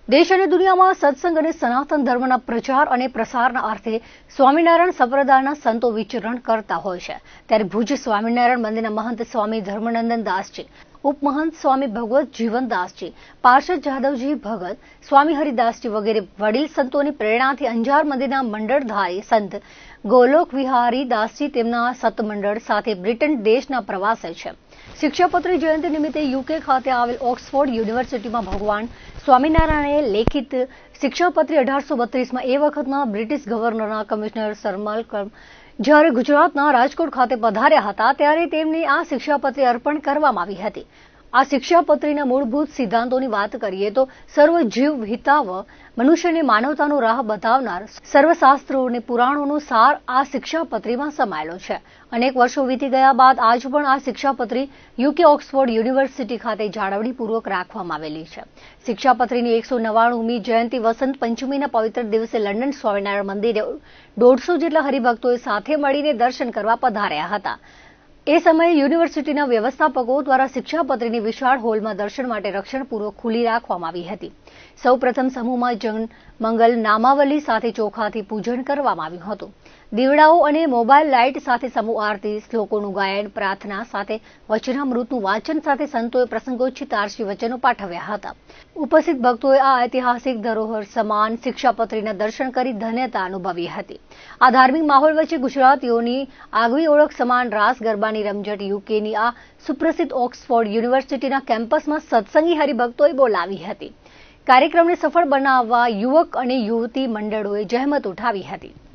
દેશ અને દુનિયામાં સત્સંગ અને સનાતન ધર્મના પ્રચાર અને પ્રસારના અર્થે સ્વામિનારાયણ સંપ્રદાયના સંતો વિચરણ કરતા હોય છે. ત્યારે ભુજ સ્વામિનારાયણ મંદિરના મહંત સ્વામી ધર્મનંદન દાસજી, ઉપમહંત સ્વામી ભગવત જીવનદાસજી, પાર્ષદ જાદવજી ભગત, સ્વામી હરિદાસજી વગેરે વડીલ સંતોની પ્રેરણાથી અંજાર મંદિરના મંડળધારી સંત ગોલોક વિહારી દાસજી તેમના સતમંડળ સાથે બ્રિટન દેશના પ્રવાસે છે. શિક્ષાપત્રી જયંતિ નિમિત્તે યુકે ખાતે આવેલ ઓક્સફોર્ડ યુનિવર્સિટીમાં ભગવાન સ્વામિનારાયણે લેખિત શિક્ષાપત્રી 1832માં એ વખતના બ્રિટિશ ગવર્નરના કમિશનર સર માલ્કમ જ્યારે ગુજરાતના રાજકોટ ખાતે પધાર્યા હતા ત્યારે તેમને આ શિક્ષાપત્રી અર્પણ કરવામાં આવી હતી. આ શિક્ષાપત્રીના મૂળભૂત સિદ્ધાંતોની વાત કરીએ તો સર્વ જીવ હિતાવ, મનુષ્યને માનવતાનો રાહ બતાવનાર સર્વશાસ્ત્રો અને પુરાણોનો સાર આ શિક્ષાપત્રીમાં સમાયેલો છે. અનેક વર્ષો વીતી ગયા બાદ આજ પણ આ શિક્ષાપત્રી યુકે ઓક્સફોર્ડ યુનિવર્સિટી ખાતે જાળવણીપૂર્વક રાખવામાં આવેલી છે. શિક્ષાપત્રીની 199મી જયંતિ વસંત પંચમીના પવિત્ર દિવસે લંડન સ્વામિનારાયણ મંદિરે 150 જેટલા હરિભક્તોએ સાથે મળીને દર્શન કરવા પધાર્યા હતા. એ સમયે યુનિવર્સિટીના વ્યવસ્થાપકો દ્વારા શિક્ષાપત્રીની વિશાળ હોલમાં દર્શન માટે રક્ષણપૂર્વક ખુલ્લી રાખવામાં આવી હતી. સૌપ્રથમ સમૂહમાં જન મંગલ નામાવલી સાથે ચોખાથી પૂજન કરવામાં આવ્યું હતું. દીવડાઓ અને મોબાઈલ લાઇટ સાથે સમૂહ આરતી, શ્લોકોનું ગાયન, પ્રાર્થના સાથે વચનામૃતનું વાંચન સાથે સંતોએ પ્રસંગોચિત આરસી વચનો પાઠવ્યા હતા. ઉપસ્થિત ભક્તોએ આ ઐતિહાસિક ધરોહર સમાન શિક્ષાપત્રીના દર્શન કરી ધન્યતા અનુભવી હતી. આ ધાર્મિક માહોલ વચ્ચે ગુજરાતીઓની આગવી ઓળખ સમાન રાસ ગરબાની રમઝટ યુકેની આ સુપ્રસિદ્ધ ઓક્સફોર્ડ યુનિવર્સિટીના કેમ્પસમાં સત્સંગી હરિભક્તોએ બોલાવી હતી. કાર્યક્રમને સફળ બનાવવા યુવક અને યુવતી મંડળોએ જહેમત ઉઠાવી હતી.